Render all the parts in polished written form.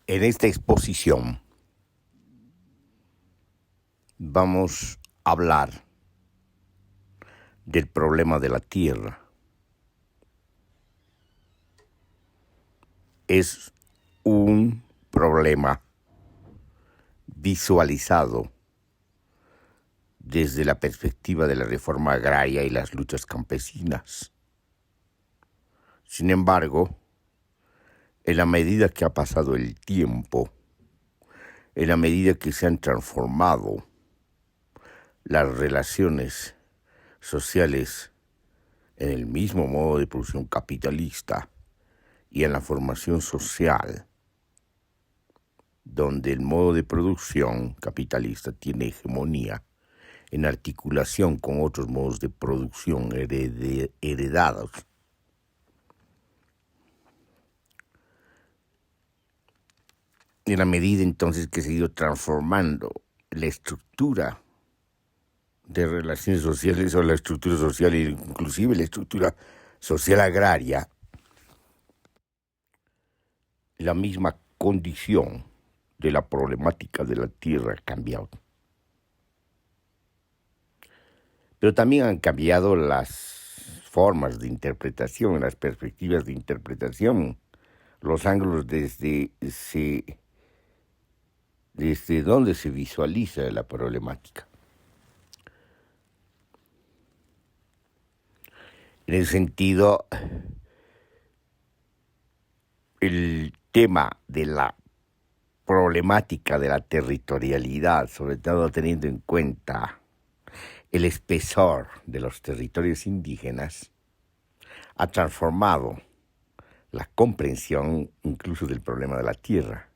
En esta exposición vamos a hablar del problema de la Tierra. Es un problema visualizado desde la perspectiva de la reforma agraria y las luchas campesinas. Sin embargo, en la medida que ha pasado el tiempo, en la medida que se han transformado las relaciones sociales en el mismo modo de producción capitalista y en la formación social, donde el modo de producción capitalista tiene hegemonía en articulación con otros modos de producción heredados. En la medida entonces que se ha ido transformando la estructura de relaciones sociales o la estructura social, inclusive la estructura social agraria, la misma condición de la problemática de la tierra ha cambiado. Pero también han cambiado las formas de interpretación, las perspectivas de interpretación, los ángulos desde donde se visualiza la problemática. En ese sentido, el tema de la problemática de la territorialidad, sobre todo teniendo en cuenta el espesor de los territorios indígenas, ha transformado la comprensión incluso del problema de la tierra.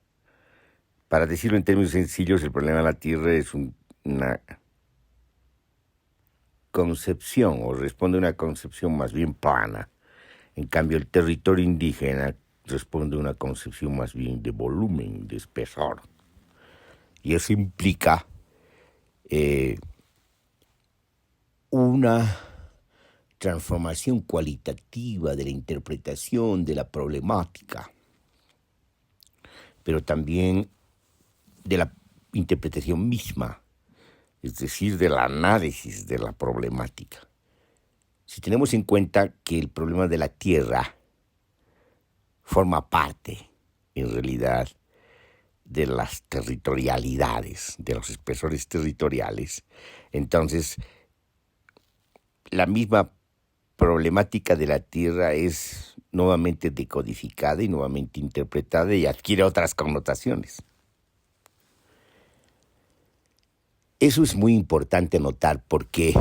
Para decirlo en términos sencillos, el problema de la tierra es una concepción, o responde a una concepción más bien plana. En cambio, el territorio indígena responde a una concepción más bien de volumen, de espesor. Y eso implica una transformación cualitativa de la interpretación de la problemática, pero también de la interpretación misma, es decir, del análisis de la problemática. Si tenemos en cuenta que el problema de la tierra forma parte, en realidad, de las territorialidades, de los espesores territoriales, entonces la misma problemática de la tierra es nuevamente decodificada y nuevamente interpretada y adquiere otras connotaciones. Eso es muy importante notar porque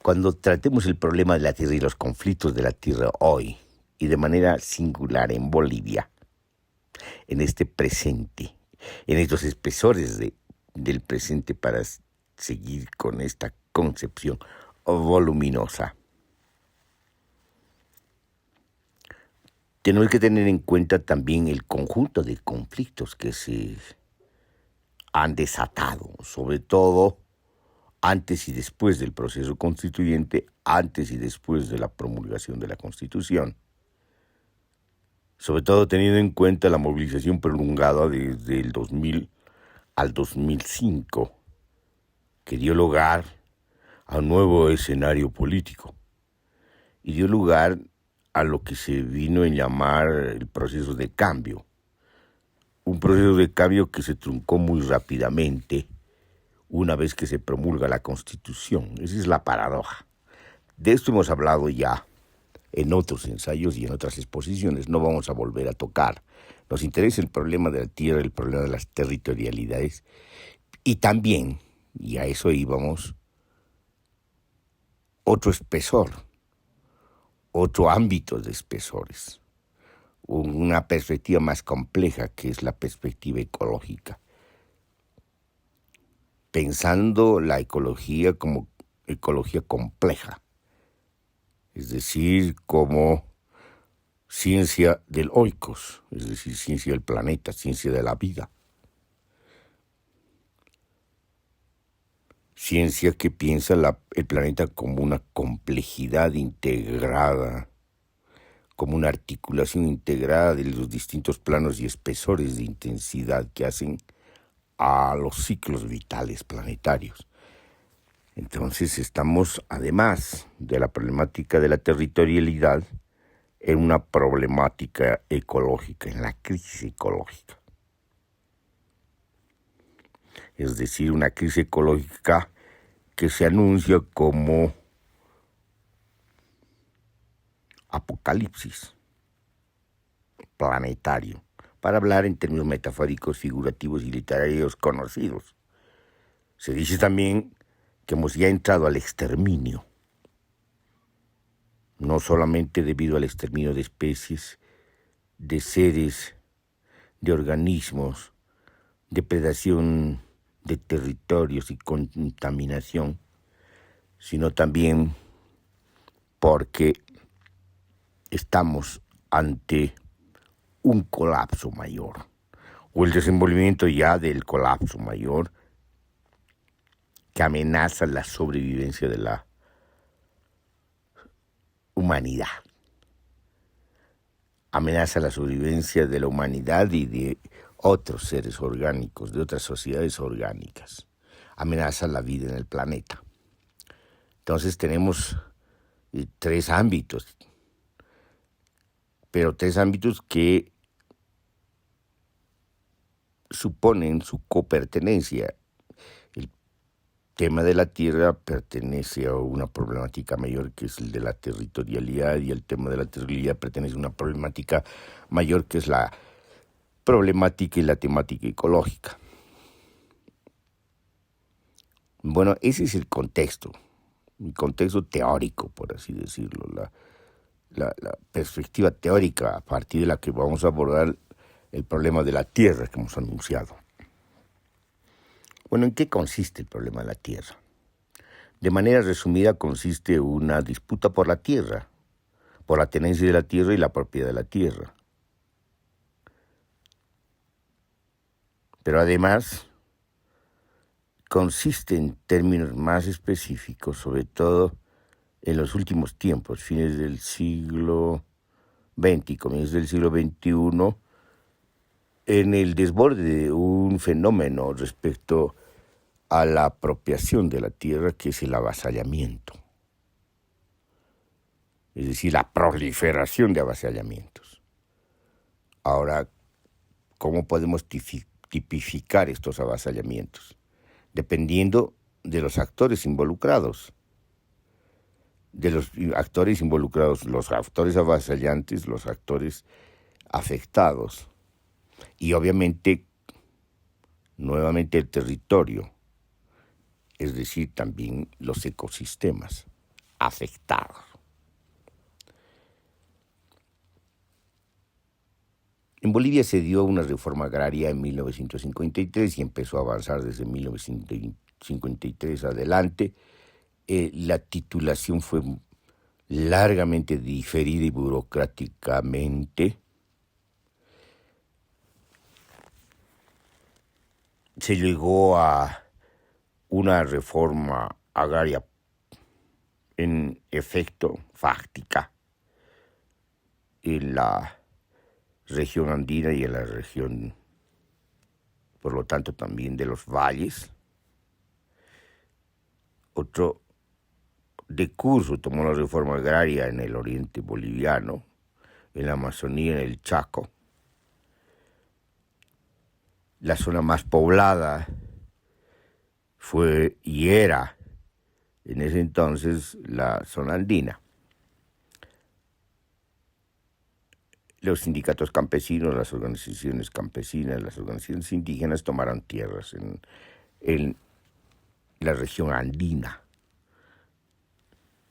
cuando tratemos el problema de la tierra y los conflictos de la tierra hoy, y de manera singular en Bolivia, en este presente, en estos espesores del presente para seguir con esta concepción voluminosa, tenemos que tener en cuenta también el conjunto de conflictos que se han desatado, sobre todo antes y después del proceso constituyente, antes y después de la promulgación de la Constitución. Sobre todo teniendo en cuenta la movilización prolongada desde el 2000 al 2005, que dio lugar a un nuevo escenario político y dio lugar a lo que se vino a llamar el proceso de cambio. Un proceso de cambio que se truncó muy rápidamente una vez que se promulga la Constitución. Esa es la paradoja. De esto hemos hablado ya en otros ensayos y en otras exposiciones. No vamos a volver a tocar. Nos interesa el problema de la tierra, el problema de las territorialidades y también, y a eso íbamos, otro espesor, otro ámbito de espesores, una perspectiva más compleja que es la perspectiva ecológica. Pensando la ecología como ecología compleja, es decir, como ciencia del oikos, es decir, ciencia del planeta, ciencia de la vida. Ciencia que piensa el planeta como una complejidad integrada, como una articulación integrada de los distintos planos y espesores de intensidad que hacen a los ciclos vitales planetarios. Entonces estamos, además de la problemática de la territorialidad, en una problemática ecológica, en la crisis ecológica. Es decir, una crisis ecológica que se anuncia como apocalipsis planetario, para hablar en términos metafóricos, figurativos y literarios conocidos. Se dice también que hemos ya entrado al exterminio, no solamente debido al exterminio de especies, de seres, de organismos, depredación de territorios y contaminación, sino también porque estamos ante un colapso mayor, o el desenvolvimiento ya del colapso mayor que amenaza la sobrevivencia de la humanidad. Amenaza la sobrevivencia de la humanidad y de otros seres orgánicos, de otras sociedades orgánicas. Amenaza la vida en el planeta. Entonces tenemos tres ámbitos, pero tres ámbitos que suponen su copertenencia. El tema de la tierra pertenece a una problemática mayor que es el de la territorialidad, y el tema de la territorialidad pertenece a una problemática mayor que es la problemática y la temática ecológica. Bueno, ese es el contexto teórico, por así decirlo, la perspectiva teórica a partir de la que vamos a abordar el problema de la tierra que hemos anunciado. Bueno, ¿en qué consiste el problema de la tierra? De manera resumida, consiste en una disputa por la tierra, por la tenencia de la tierra y la propiedad de la tierra. Pero además consiste en términos más específicos, sobre todo en los últimos tiempos, fines del siglo XX y comienzos del siglo XXI, en el desborde de un fenómeno respecto a la apropiación de la tierra, que es el avasallamiento. Es decir, la proliferación de avasallamientos. Ahora, ¿cómo podemos tipificar estos avasallamientos? Dependiendo de los actores involucrados. Los actores avasallantes, los actores afectados. Y obviamente, nuevamente el territorio, es decir, también los ecosistemas afectados. En Bolivia se dio una reforma agraria en 1953 y empezó a avanzar desde 1953 adelante. La titulación fue largamente diferida y burocráticamente. Se llegó a una reforma agraria en efecto fáctica en la región andina y en la región, por lo tanto, también de los valles. Otro decurso tomó la reforma agraria en el oriente boliviano, en la Amazonía, en el Chaco. La zona más poblada fue y era en ese entonces la zona andina. Los sindicatos campesinos, las organizaciones campesinas, las organizaciones indígenas tomaron tierras en la región andina.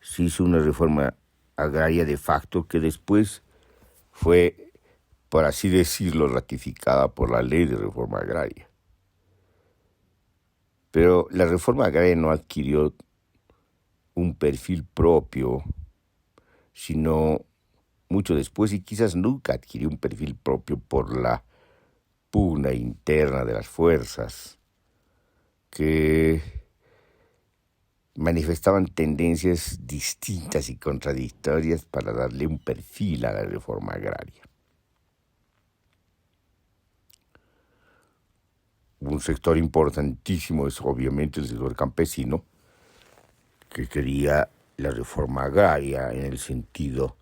Se hizo una reforma agraria de facto que después fue, por así decirlo, ratificada por la ley de reforma agraria. Pero la reforma agraria no adquirió un perfil propio, sino mucho después, y quizás nunca adquirió un perfil propio por la pugna interna de las fuerzas que manifestaban tendencias distintas y contradictorias para darle un perfil a la reforma agraria. Un sector importantísimo es obviamente el sector campesino, que quería la reforma agraria en el sentido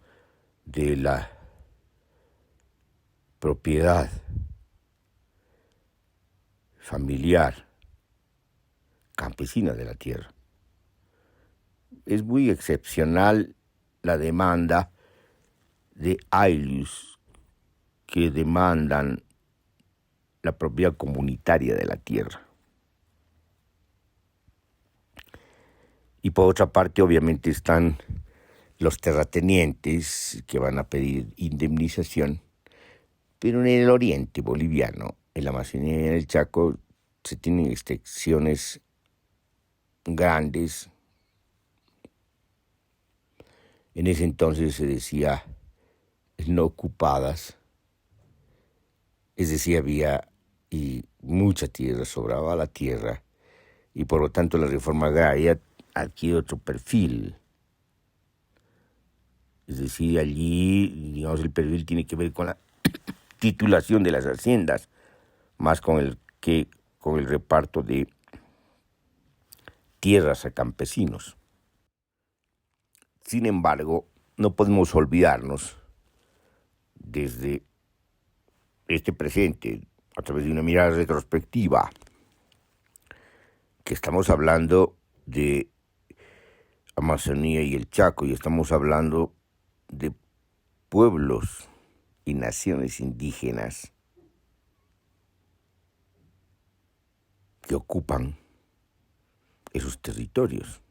de la propiedad familiar campesina de la tierra. Es muy excepcional la demanda de aylus que demandan la propiedad comunitaria de la tierra. Y por otra parte, obviamente, están los terratenientes que van a pedir indemnización, pero en el oriente boliviano, en la Amazonía y en el Chaco, se tienen extensiones grandes. En ese entonces se decía no ocupadas, es decir, había y mucha tierra, sobraba la tierra, y por lo tanto la reforma agraria adquiere otro perfil. Es decir, allí, digamos, el perfil tiene que ver con la titulación de las haciendas, más con el reparto de tierras a campesinos. Sin embargo, no podemos olvidarnos desde este presente, a través de una mirada retrospectiva, que estamos hablando de Amazonía y el Chaco, y estamos hablando de pueblos y naciones indígenas que ocupan esos territorios.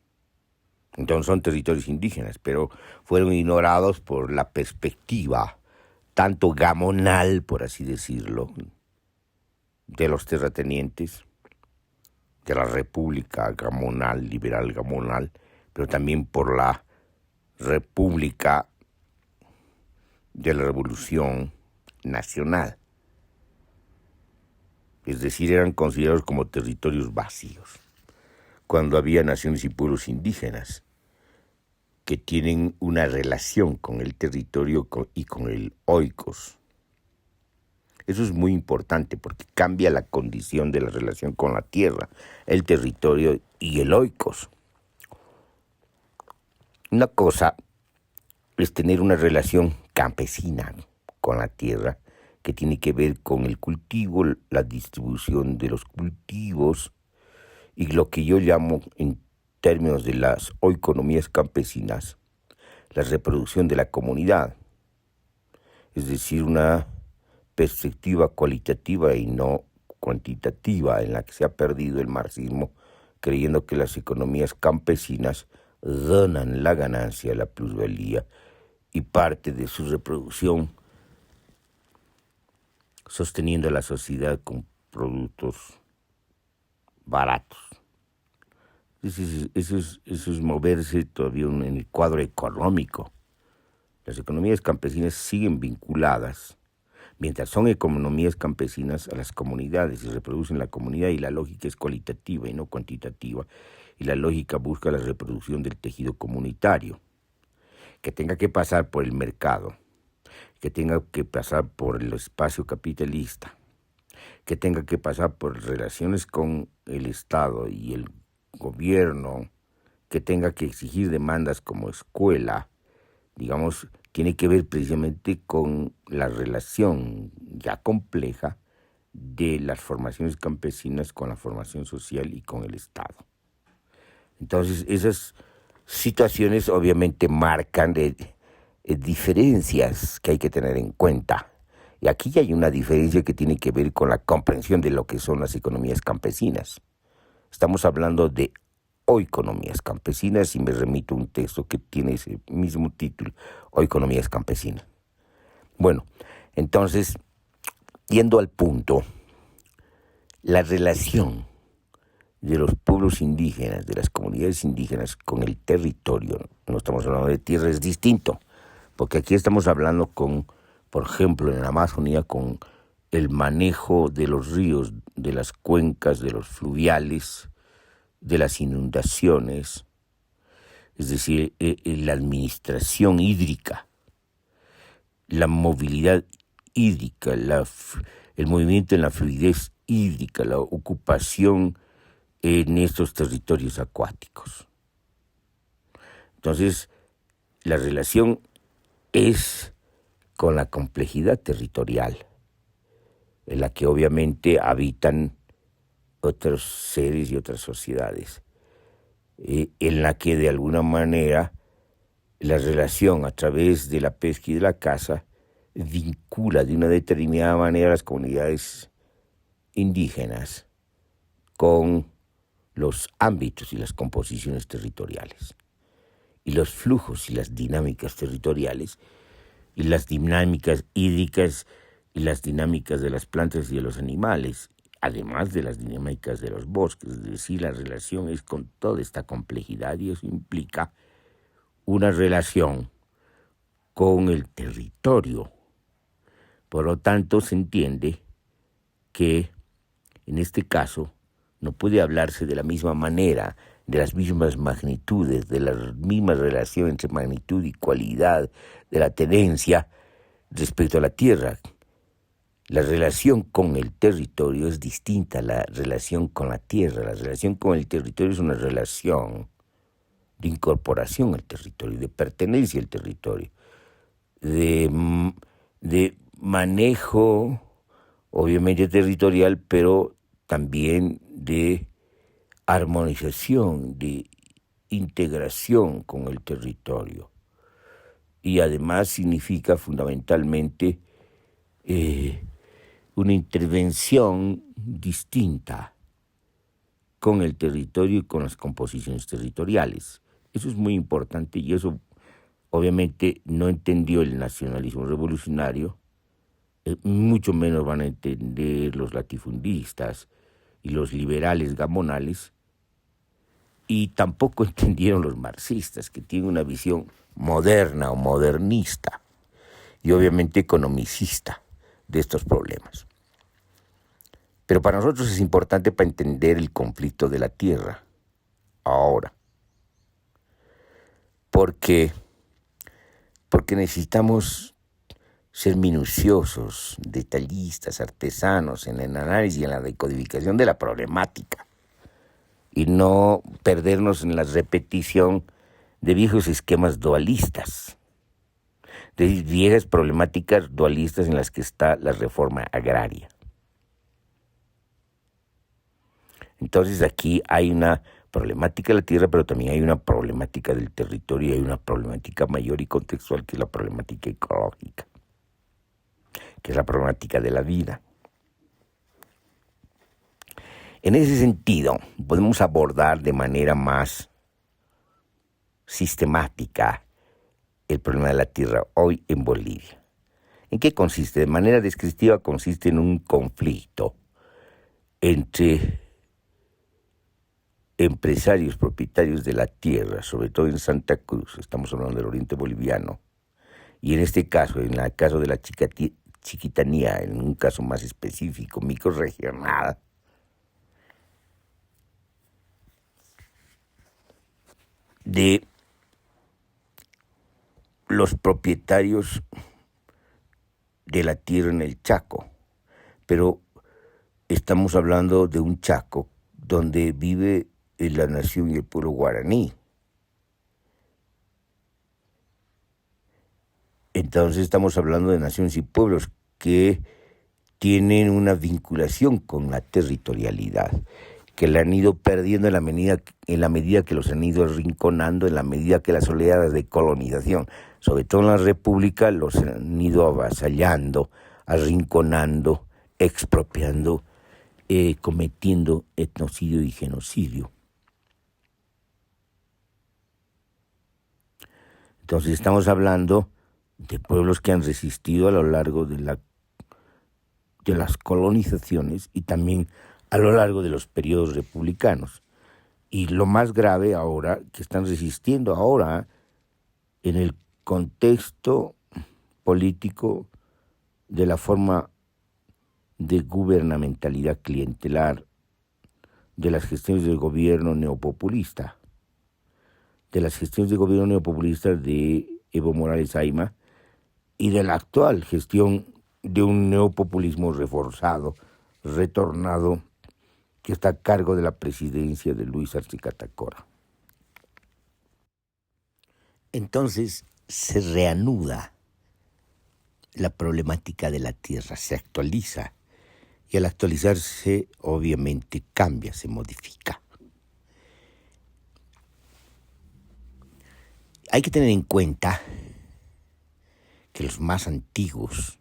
Entonces son territorios indígenas, pero fueron ignorados por la perspectiva tanto gamonal, por así decirlo, de los terratenientes, de la República Gamonal, liberal Gamonal, pero también por la República de la Revolución Nacional. Es decir, eran considerados como territorios vacíos, cuando había naciones y pueblos indígenas que tienen una relación con el territorio y con el oikos. Eso es muy importante porque cambia la condición de la relación con la tierra, el territorio y el oikos. Una cosa es tener una relación campesina con la tierra que tiene que ver con el cultivo, la distribución de los cultivos y lo que yo llamo en términos de las oikonomías campesinas, la reproducción de la comunidad, es decir, una perspectiva cualitativa y no cuantitativa en la que se ha perdido el marxismo, creyendo que las economías campesinas donan la ganancia, la plusvalía y parte de su reproducción, sosteniendo a la sociedad con productos baratos. Eso es moverse todavía en el cuadro económico. Las economías campesinas siguen vinculadas, mientras son economías campesinas, a las comunidades y reproducen la comunidad, y la lógica es cualitativa y no cuantitativa, y la lógica busca la reproducción del tejido comunitario, que tenga que pasar por el mercado, que tenga que pasar por el espacio capitalista, que tenga que pasar por relaciones con el Estado y el gobierno, que tenga que exigir demandas como escuela, digamos, tiene que ver precisamente con la relación ya compleja de las formaciones campesinas con la formación social y con el Estado. Entonces, esas situaciones obviamente marcan diferencias que hay que tener en cuenta. Y aquí hay una diferencia que tiene que ver con la comprensión de lo que son las economías campesinas. Estamos hablando de oikonomías campesinas y me remito a un texto que tiene ese mismo título, Oikonomías campesinas. Bueno, entonces, yendo al punto, la relación de los pueblos indígenas, de las comunidades indígenas con el territorio, no estamos hablando de tierra, es distinto, porque aquí estamos hablando con, por ejemplo, en la Amazonía, con el manejo de los ríos, de las cuencas, de los fluviales, de las inundaciones, es decir, la administración hídrica, la movilidad hídrica, el movimiento en la fluidez hídrica, la ocupación en estos territorios acuáticos. Entonces, la relación es con la complejidad territorial, en la que obviamente habitan otros seres y otras sociedades, en la que de alguna manera la relación a través de la pesca y de la caza vincula de una determinada manera a las comunidades indígenas con los ámbitos y las composiciones territoriales, y los flujos y las dinámicas territoriales, y las dinámicas hídricas, y las dinámicas de las plantas y de los animales, además de las dinámicas de los bosques. Es decir, la relación es con toda esta complejidad, y eso implica una relación con el territorio. Por lo tanto, se entiende que en este caso no puede hablarse de la misma manera, de las mismas magnitudes, de la misma relación entre magnitud y cualidad de la tenencia respecto a la tierra. La relación con el territorio es distinta a la relación con la tierra. La relación con el territorio es una relación de incorporación al territorio, de pertenencia al territorio, de manejo, obviamente territorial, pero también de armonización, de integración con el territorio. Y además significa fundamentalmente una intervención distinta con el territorio y con las composiciones territoriales. Eso es muy importante, y eso obviamente no entendió el nacionalismo revolucionario, mucho menos van a entender los latifundistas y los liberales gamonales, y tampoco entendieron los marxistas, que tienen una visión moderna o modernista y obviamente economicista de estos problemas. Pero para nosotros es importante para entender el conflicto de la tierra ahora, porque necesitamos ser minuciosos, detallistas, artesanos en el análisis y en la decodificación de la problemática, y no perdernos en la repetición de viejos esquemas dualistas, de viejas problemáticas dualistas en las que está la reforma agraria. Entonces aquí hay una problemática de la tierra, pero también hay una problemática del territorio, y hay una problemática mayor y contextual, que es la problemática ecológica, que es la problemática de la vida. En ese sentido, podemos abordar de manera más sistemática el problema de la tierra hoy en Bolivia. ¿En qué consiste? De manera descriptiva, consiste en un conflicto entre empresarios propietarios de la tierra, sobre todo en Santa Cruz, estamos hablando del oriente boliviano, y en este caso, en el caso de la Chiquitanía, en un caso más específico, microrregional, de los propietarios de la tierra en el Chaco, pero estamos hablando de un Chaco donde vive la nación y el pueblo guaraní. Entonces estamos hablando de naciones y pueblos que tienen una vinculación con la territorialidad, que la han ido perdiendo en la medida que los han ido arrinconando, en la medida que las oleadas de colonización, sobre todo en la República, los han ido avasallando, arrinconando, expropiando, cometiendo etnocidio y genocidio. Entonces estamos hablando de pueblos que han resistido a lo largo de las colonizaciones, y también a lo largo de los periodos republicanos. Y lo más grave ahora, que están resistiendo ahora en el contexto político de la forma de gubernamentalidad clientelar de las gestiones del gobierno neopopulista, de las gestiones de gobierno neopopulista de Evo Morales Ayma y de la actual gestión de un neopopulismo reforzado, retornado, que está a cargo de la presidencia de Luis Arce Catacora. Entonces se reanuda la problemática de la tierra, se actualiza, y al actualizarse obviamente cambia, se modifica. Hay que tener en cuenta que los más antiguos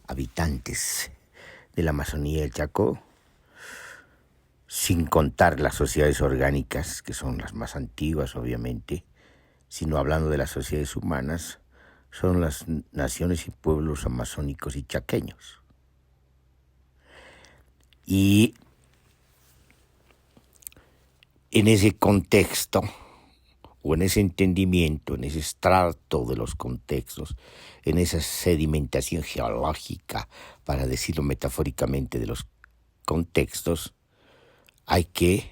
habitantes de la Amazonía del Chaco, sin contar las sociedades orgánicas, que son las más antiguas obviamente, sino hablando de las sociedades humanas, son las naciones y pueblos amazónicos y chaqueños. Y en ese contexto, o en ese entendimiento, en ese estrato de los contextos, en esa sedimentación geológica, para decirlo metafóricamente, de los contextos, hay que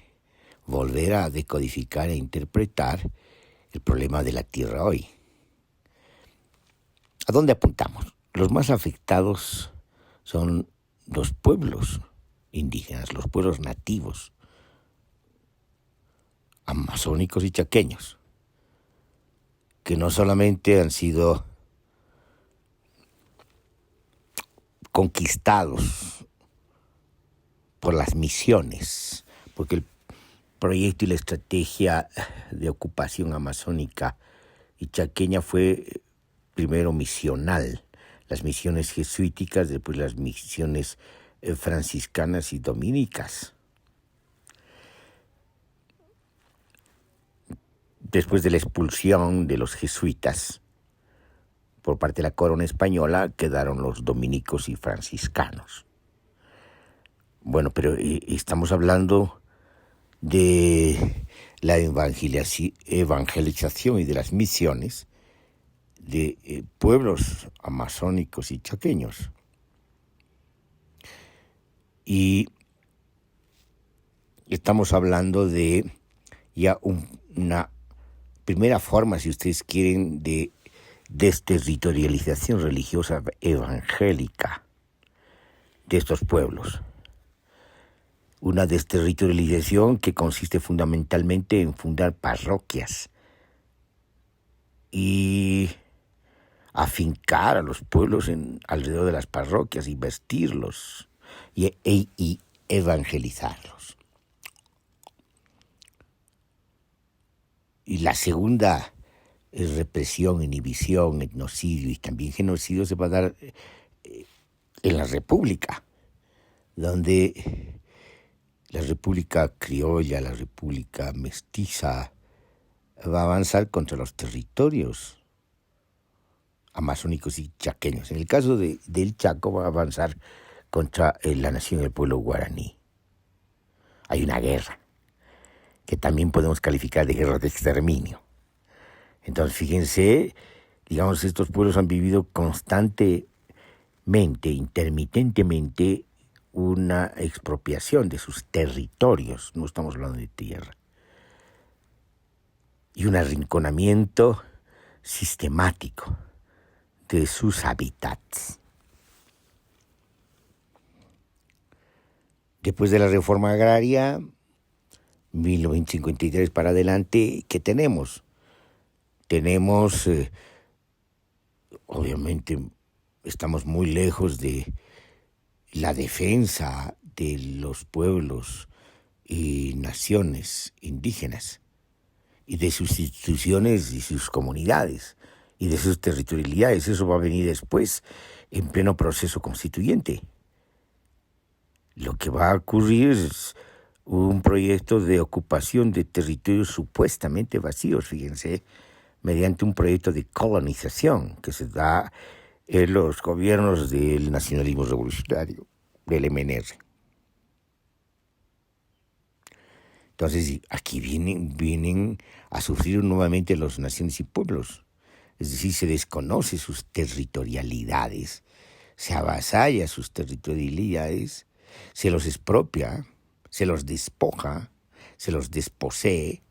volver a decodificar e interpretar el problema de la tierra hoy. ¿A dónde apuntamos? Los más afectados son los pueblos indígenas, los pueblos nativos, amazónicos y chaqueños, que no solamente han sido conquistados por las misiones, porque el proyecto y la estrategia de ocupación amazónica y chaqueña fue primero misional, las misiones jesuíticas, después las misiones franciscanas y dominicas. Después de la expulsión de los jesuitas por parte de la corona española, quedaron los dominicos y franciscanos. Bueno, pero estamos hablando de la evangelización y de las misiones de pueblos amazónicos y chaqueños. Y estamos hablando de ya una primera forma, si ustedes quieren, de desterritorialización religiosa evangélica de estos pueblos. Una desterritorialización que consiste fundamentalmente en fundar parroquias y afincar a los pueblos alrededor de las parroquias y vestirlos y evangelizarlos. Y la segunda es represión, inhibición, etnocidio y también genocidio se va a dar en la República, donde la República criolla, la República mestiza, va a avanzar contra los territorios amazónicos y chaqueños. En el caso del Chaco va a avanzar contra la nación del pueblo guaraní. Hay una guerra que también podemos calificar de guerra de exterminio. Entonces, fíjense, digamos, estos pueblos han vivido constantemente, intermitentemente, una expropiación de sus territorios, no estamos hablando de tierra, y un arrinconamiento sistemático de sus hábitats. Después de la reforma agraria, 1953 para adelante, ¿qué tenemos? Tenemos, obviamente, estamos muy lejos de la defensa de los pueblos y naciones indígenas y de sus instituciones y sus comunidades y de sus territorialidades. Eso va a venir después en pleno proceso constituyente. Lo que va a ocurrir es un proyecto de ocupación de territorios supuestamente vacíos, fíjense, mediante un proyecto de colonización que se da en los gobiernos del nacionalismo revolucionario, del MNR. Entonces, aquí vienen a sufrir nuevamente las naciones y pueblos. Es decir, se desconoce sus territorialidades, se avasalla sus territorialidades, se los expropia, se los despoja, se los desposee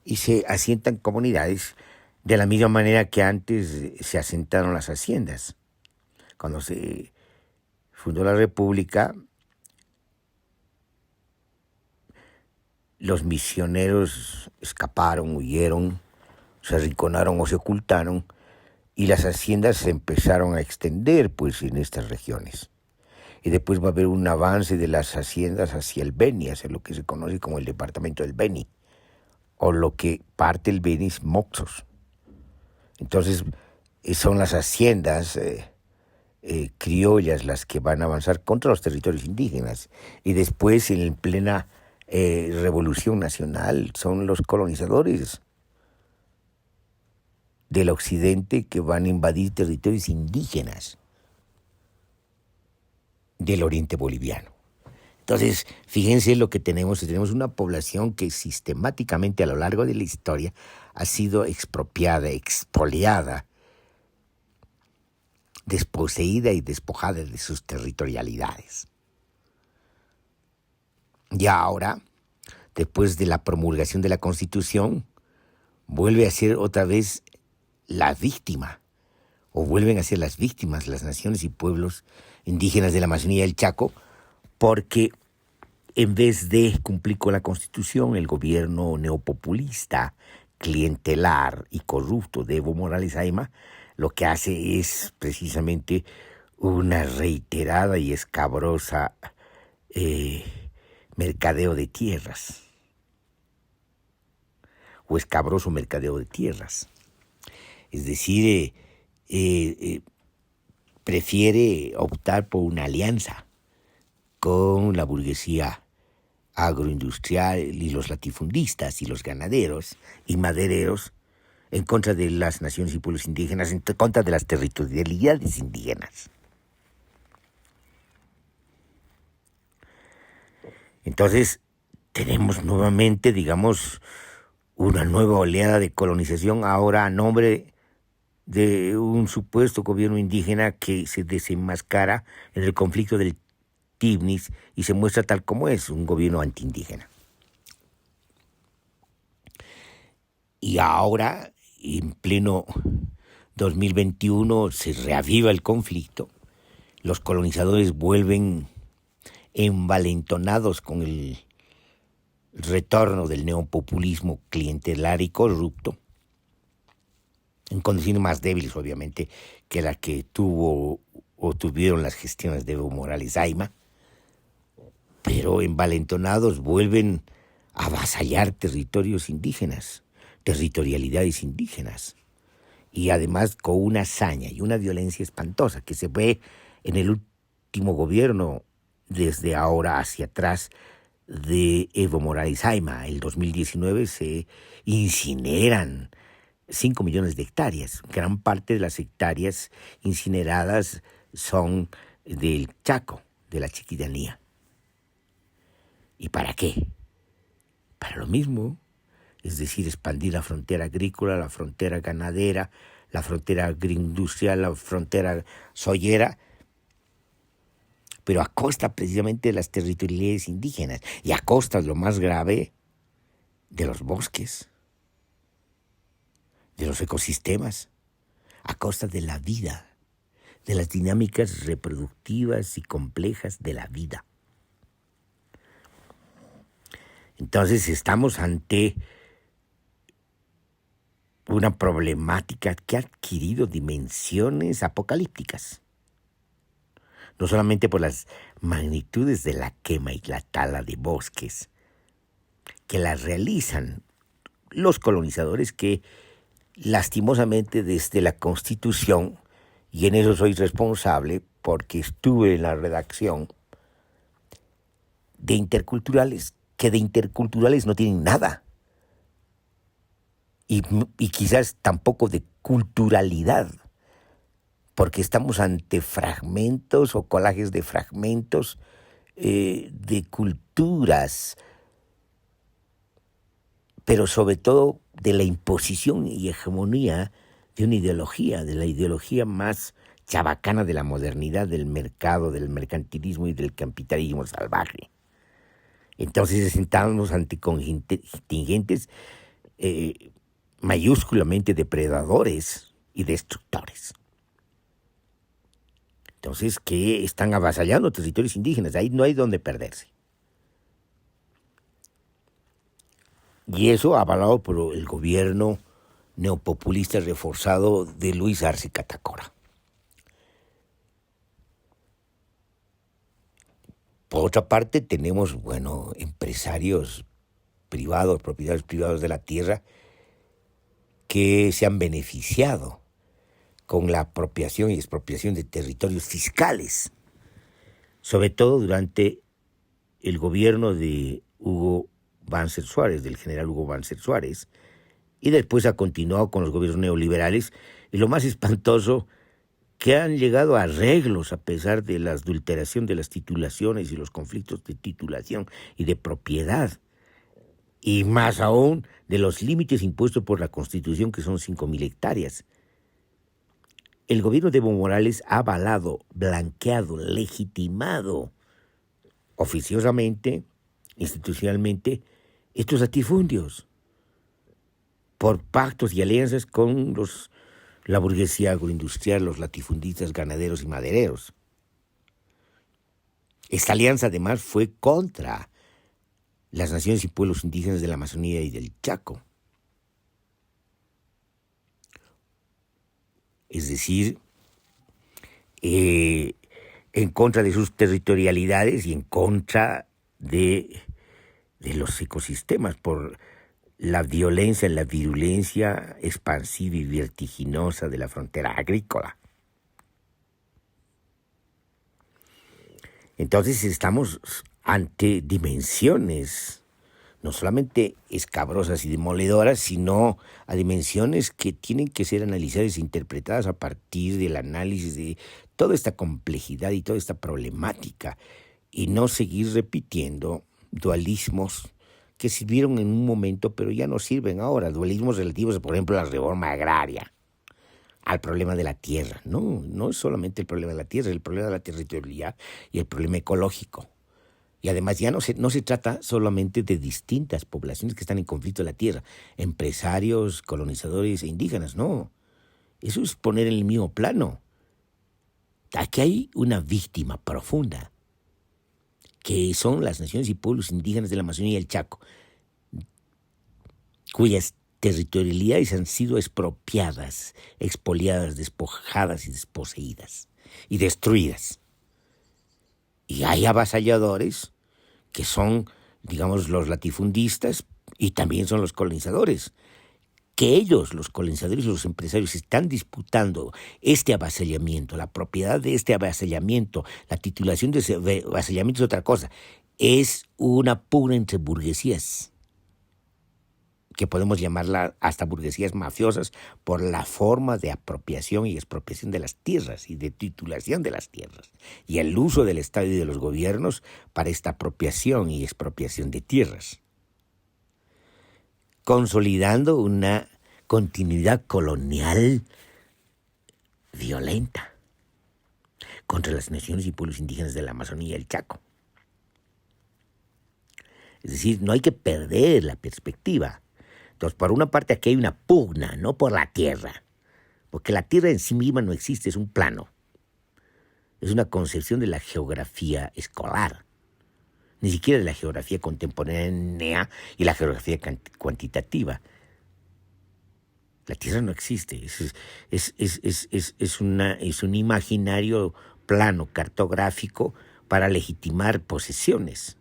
y se asientan comunidades de la misma manera que antes se asentaron las haciendas. Cuando se fundó la República, los misioneros escaparon, huyeron, se arrinconaron o se ocultaron, y las haciendas se empezaron a extender pues en estas regiones. Y después va a haber un avance de las haciendas hacia el Beni, hacia lo que se conoce como el departamento del Beni, o lo que parte del Beni es Moxos. Entonces son las haciendas criollas las que van a avanzar contra los territorios indígenas. Y después, en plena revolución nacional, son los colonizadores del occidente que van a invadir territorios indígenas del oriente boliviano. Entonces, fíjense lo que tenemos. Tenemos una población que sistemáticamente a lo largo de la historia ha sido expropiada, expoliada, desposeída y despojada de sus territorialidades. Y ahora, después de la promulgación de la Constitución, vuelve a ser otra vez la víctima, o vuelven a ser las víctimas las naciones y pueblos indígenas de la Amazonía y el Chaco, porque en vez de cumplir con la Constitución, el gobierno neopopulista, clientelar y corrupto de Evo Morales Ayma lo que hace es precisamente una reiterada y escabrosa mercadeo de tierras, o escabroso mercadeo de tierras. Es decir, prefiere optar por una alianza con la burguesía agroindustrial y los latifundistas y los ganaderos y madereros en contra de las naciones y pueblos indígenas, en contra de las territorialidades indígenas. Entonces, tenemos nuevamente, digamos, una nueva oleada de colonización, ahora a nombre de un supuesto gobierno indígena que se desenmascara en el conflicto del Tibnis y se muestra tal como es, un gobierno antiindígena. Y ahora, en pleno 2021, se reaviva el conflicto. Los colonizadores vuelven envalentonados con el retorno del neopopulismo clientelar y corrupto, en condiciones más débiles, obviamente, que la que tuvo o tuvieron las gestiones de Evo Morales Ayma, pero envalentonados vuelven a avasallar territorios indígenas, territorialidades indígenas, y además con una hazaña y una violencia espantosa que se ve en el último gobierno desde ahora hacia atrás de Evo Morales Ayma. En el 2019 se incineran 5 millones de hectáreas. Gran parte de las hectáreas incineradas son del Chaco, de la Chiquitanía. ¿Y para qué? Para lo mismo, es decir, expandir la frontera agrícola, la frontera ganadera, la frontera agroindustrial, la frontera soyera, pero a costa precisamente de las territorialidades indígenas y a costa, lo más grave, de los bosques, de los ecosistemas, a costa de la vida, de las dinámicas reproductivas y complejas de la vida. Entonces estamos ante una problemática que ha adquirido dimensiones apocalípticas, no solamente por las magnitudes de la quema y la tala de bosques que las realizan los colonizadores que lastimosamente desde la Constitución, y en eso soy responsable porque estuve en la redacción de interculturales, que de interculturales no tienen nada, y quizás tampoco de culturalidad, porque estamos ante fragmentos o colajes de fragmentos de culturas, pero sobre todo de la imposición y hegemonía de una ideología, de la ideología más chabacana de la modernidad, del mercado, del mercantilismo y del capitalismo salvaje. Entonces estamos ante contingentes mayúsculamente depredadores y destructores. Entonces, que están avasallando territorios indígenas, ahí no hay donde perderse. Y eso avalado por el gobierno neopopulista reforzado de Luis Arce Catacora. Por otra parte, tenemos, empresarios privados, propietarios privados de la tierra, que se han beneficiado con la apropiación y expropiación de territorios fiscales, sobre todo durante el gobierno de Hugo Banzer Suárez, del general Hugo Banzer Suárez, y después ha continuado con los gobiernos neoliberales, y lo más espantoso, que han llegado a arreglos a pesar de la adulteración de las titulaciones y los conflictos de titulación y de propiedad, y más aún de los límites impuestos por la Constitución, que son 5.000 hectáreas. El gobierno de Evo Morales ha avalado, blanqueado, legitimado oficiosamente, institucionalmente, estos latifundios por pactos y alianzas con la burguesía agroindustrial, los latifundistas, ganaderos y madereros. Esta alianza además fue contra las naciones y pueblos indígenas de la Amazonía y del Chaco. Es decir, en contra de sus territorialidades y en contra de los ecosistemas, por la violencia, la virulencia expansiva y vertiginosa de la frontera agrícola. Entonces estamos ante dimensiones no solamente escabrosas y demoledoras, sino a dimensiones que tienen que ser analizadas e interpretadas a partir del análisis de toda esta complejidad y toda esta problemática, y no seguir repitiendo dualismos que sirvieron en un momento, pero ya no sirven ahora, dualismos relativos, por ejemplo, a la reforma agraria, al problema de la tierra. No es solamente el problema de la tierra, es el problema de la territorialidad y el problema ecológico. Y además ya no se trata solamente de distintas poblaciones que están en conflicto de la tierra, empresarios, colonizadores e indígenas, no. Eso es poner en el mismo plano. Aquí hay una víctima profunda, que son las naciones y pueblos indígenas de la Amazonía y el Chaco, cuyas territorialidades han sido expropiadas, expoliadas, despojadas y desposeídas y destruidas. Y hay avasalladores que son, digamos, los latifundistas y también son los colonizadores, que ellos, los colonizadores y los empresarios, están disputando este avasallamiento, la propiedad de este avasallamiento, la titulación de ese avasallamiento es otra cosa. Es una pugna entre burguesías, que podemos llamarla hasta burguesías mafiosas, por la forma de apropiación y expropiación de las tierras y de titulación de las tierras, y el uso del Estado y de los gobiernos para esta apropiación y expropiación de tierras, consolidando una continuidad colonial violenta contra las naciones y pueblos indígenas de la Amazonía y el Chaco. Es decir, no hay que perder la perspectiva. Entonces, por una parte, aquí hay una pugna, no por la tierra, porque la tierra en sí misma no existe, es un plano. Es una concepción de la geografía escolar, ni siquiera de la geografía contemporánea y la geografía cuantitativa. La tierra no existe, es un imaginario plano cartográfico para legitimar posesiones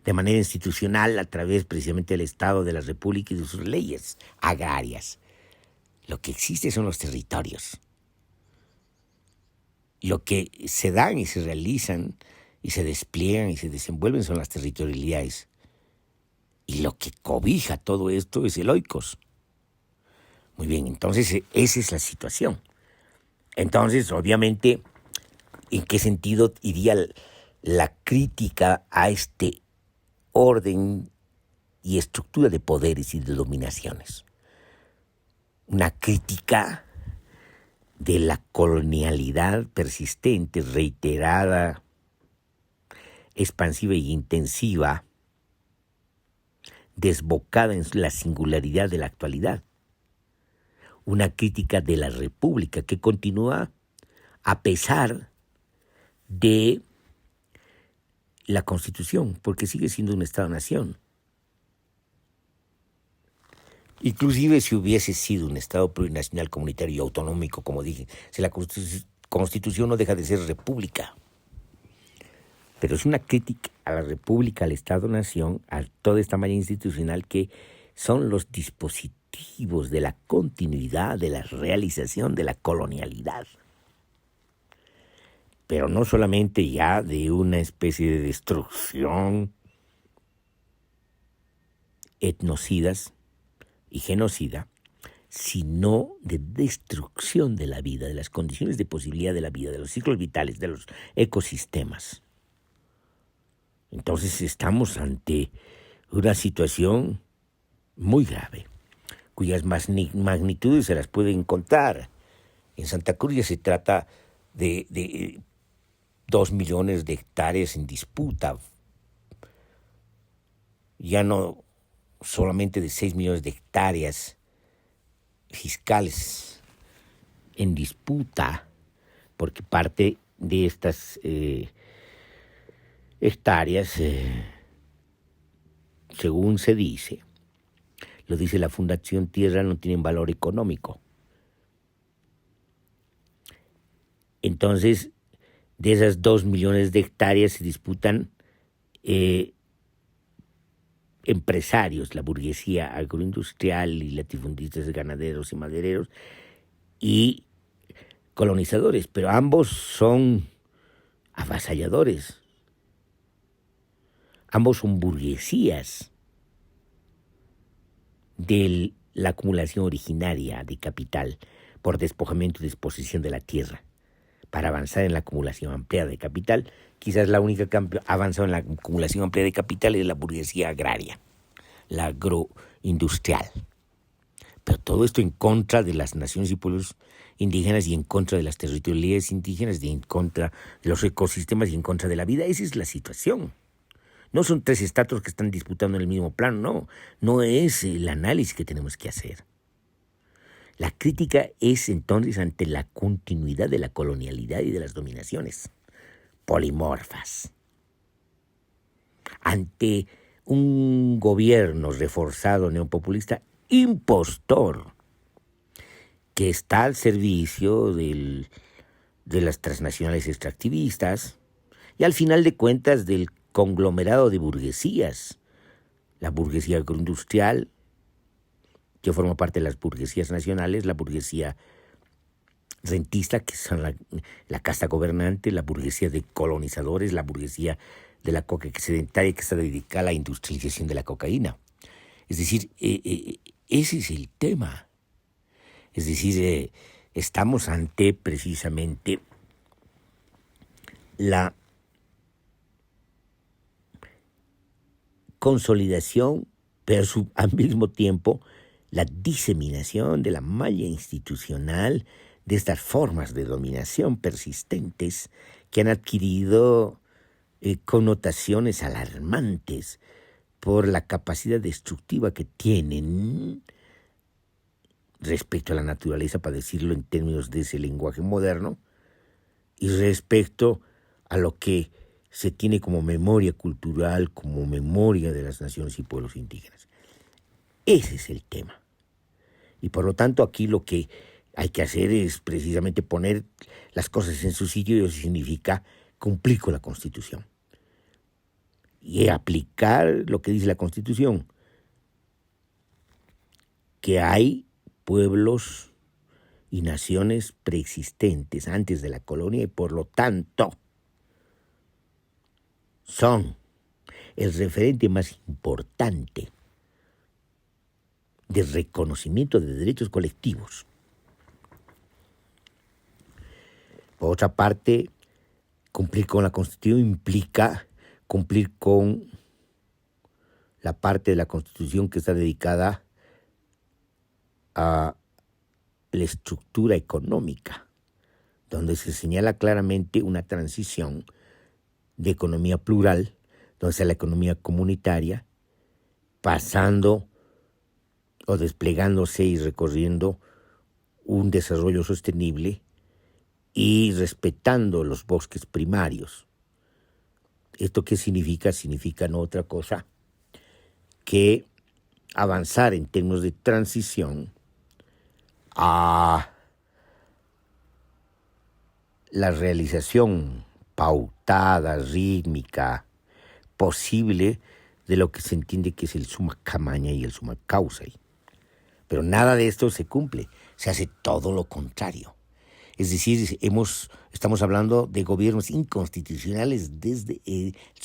de manera institucional a través precisamente del Estado, de la República y de sus leyes agrarias. Lo que existe son los territorios. Lo que se dan y se realizan y se despliegan y se desenvuelven son las territorialidades. Y lo que cobija todo esto es el oikos. Muy bien, entonces esa es la situación. Entonces, obviamente, ¿en qué sentido iría la crítica a este orden y estructura de poderes y de dominaciones? Una crítica de la colonialidad persistente, reiterada, expansiva y intensiva desbocada en la singularidad de la actualidad. Una crítica de la República que continúa a pesar de la Constitución, porque sigue siendo un Estado-nación. Inclusive si hubiese sido un Estado plurinacional, comunitario y autonómico, como dije, si la Constitución no deja de ser república. Pero es una crítica a la República, al Estado-nación, a toda esta malla institucional que son los dispositivos de la continuidad, de la realización de la colonialidad. Pero no solamente ya de una especie de destrucción etnocidas y genocida, sino de destrucción de la vida, de las condiciones de posibilidad de la vida, de los ciclos vitales, de los ecosistemas. Entonces estamos ante una situación muy grave, cuyas magnitudes se las pueden contar. En Santa Cruz ya se trata de 2 millones de hectáreas en disputa, ya no solamente de 6 millones de hectáreas fiscales en disputa, porque parte de estas hectáreas, según se dice, lo dice la Fundación Tierra, no tienen valor económico. Entonces, de esas 2 millones de hectáreas se disputan empresarios, la burguesía agroindustrial y latifundistas ganaderos y madereros, y colonizadores, pero ambos son avasalladores. Ambos son burguesías de la acumulación originaria de capital por despojamiento y disposición de la tierra. Para avanzar en la acumulación ampliada de capital, quizás la única que ha avanzado en la acumulación ampliada de capital es la burguesía agraria, la agroindustrial. Pero todo esto en contra de las naciones y pueblos indígenas y en contra de las territorialidades indígenas y en contra de los ecosistemas y en contra de la vida. Esa es la situación. No son 3 estatus que están disputando en el mismo plano, no es el análisis que tenemos que hacer. La crítica es entonces ante la continuidad de la colonialidad y de las dominaciones polimorfas, ante un gobierno reforzado neopopulista impostor que está al servicio de las transnacionales extractivistas y al final de cuentas del conglomerado de burguesías, la burguesía agroindustrial, que forma parte de las burguesías nacionales, la burguesía rentista, que son la casta gobernante, la burguesía de colonizadores, la burguesía de la coca excedentaria que está dedicada a la industrialización de la cocaína. Es decir, ese es el tema. Es decir, estamos ante precisamente la consolidación, pero al mismo tiempo la diseminación de la malla institucional de estas formas de dominación persistentes que han adquirido connotaciones alarmantes por la capacidad destructiva que tienen respecto a la naturaleza, para decirlo en términos de ese lenguaje moderno, y respecto a lo que se tiene como memoria cultural, como memoria de las naciones y pueblos indígenas. Ese es el tema. Y por lo tanto aquí lo que hay que hacer es precisamente poner las cosas en su sitio, y eso significa cumplir con la Constitución. Y aplicar lo que dice la Constitución, que hay pueblos y naciones preexistentes antes de la colonia y por lo tanto son el referente más importante de reconocimiento de derechos colectivos. Por otra parte, cumplir con la Constitución implica cumplir con la parte de la Constitución que está dedicada a la estructura económica, donde se señala claramente una transición de economía plural, donde sea la economía comunitaria, pasando o desplegándose y recorriendo un desarrollo sostenible y respetando los bosques primarios. ¿Esto qué significa? Significa no otra cosa que avanzar en términos de transición a la realización pautada, rítmica, posible de lo que se entiende que es el summa camaña y el summa causa. Pero nada de esto se cumple, se hace todo lo contrario. Es decir, estamos hablando de gobiernos inconstitucionales desde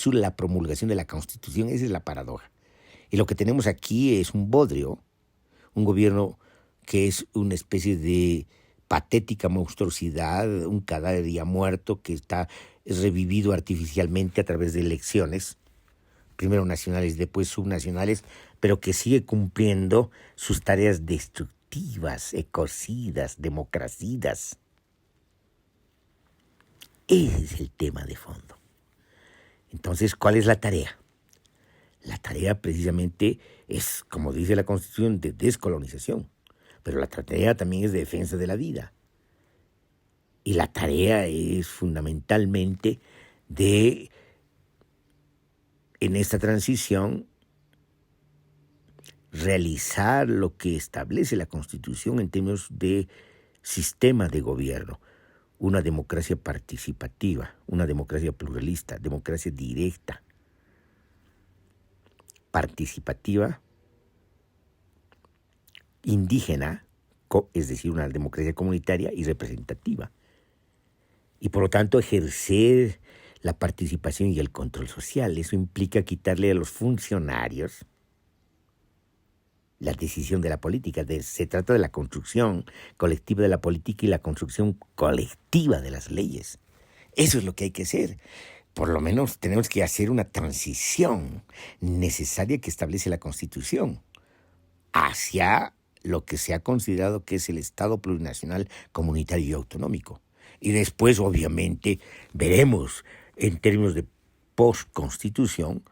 la promulgación de la Constitución. Esa es la paradoja. Y lo que tenemos aquí es un bodrio, un gobierno que es una especie de patética monstruosidad, un cadáver ya muerto que es revivido artificialmente a través de elecciones, primero nacionales, después subnacionales, pero que sigue cumpliendo sus tareas destructivas, ecocidas, democracidas. Ese es el tema de fondo. Entonces, ¿cuál es la tarea? La tarea precisamente es, como dice la Constitución, de descolonización, pero la tarea también es de defensa de la vida. Y la tarea es fundamentalmente de, en esta transición, realizar lo que establece la Constitución en términos de sistema de gobierno. Una democracia participativa, una democracia pluralista, democracia directa, participativa, indígena, es decir, una democracia comunitaria y representativa. Y por lo tanto ejercer la participación y el control social. Eso implica quitarle a los funcionarios la decisión de la política. Se trata de la construcción colectiva de la política y la construcción colectiva de las leyes. Eso es lo que hay que hacer. Por lo menos tenemos que hacer una transición necesaria que establece la Constitución hacia lo que se ha considerado que es el Estado plurinacional, comunitario y autonómico. Y después, obviamente, veremos, en términos de post-constitución,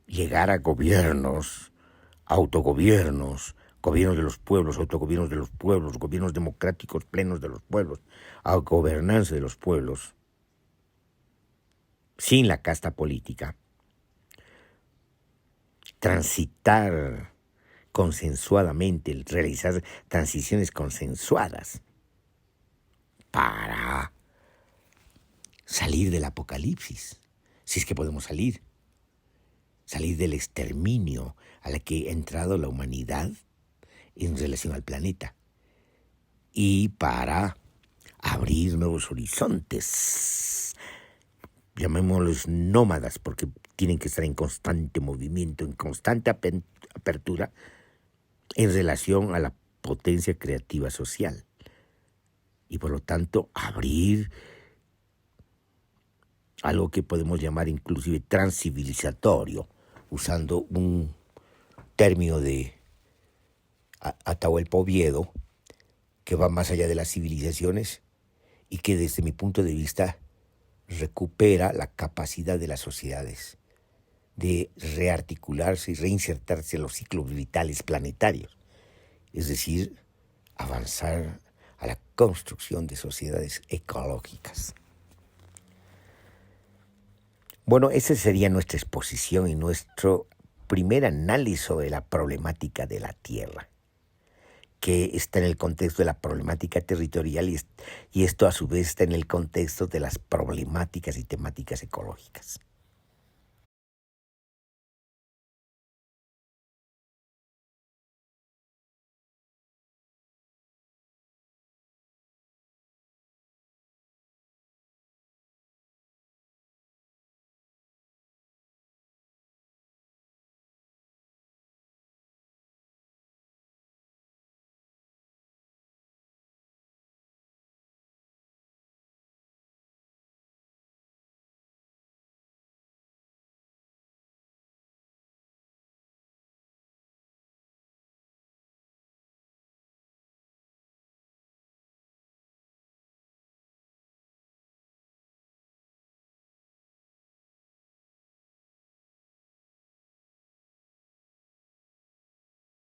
llegar a gobiernos, autogobiernos, gobiernos de los pueblos, autogobiernos de los pueblos, gobiernos democráticos plenos de los pueblos, a gobernanza de los pueblos, sin la casta política. Transitar consensuadamente, realizar transiciones consensuadas para salir del apocalipsis, si es que podemos salir del exterminio a la que ha entrado la humanidad en relación al planeta, y para abrir nuevos horizontes, llamémoslos nómadas, porque tienen que estar en constante movimiento, en constante apertura en relación a la potencia creativa social. Y por lo tanto, abrir algo que podemos llamar inclusive transcivilizatorio, usando un término de Atahualpa Oviedo, que va más allá de las civilizaciones y que desde mi punto de vista recupera la capacidad de las sociedades de rearticularse y reinsertarse en los ciclos vitales planetarios, es decir, avanzar a la construcción de sociedades ecológicas. Bueno, esa sería nuestra exposición y nuestro primer análisis sobre la problemática de la tierra, que está en el contexto de la problemática territorial y esto a su vez está en el contexto de las problemáticas y temáticas ecológicas.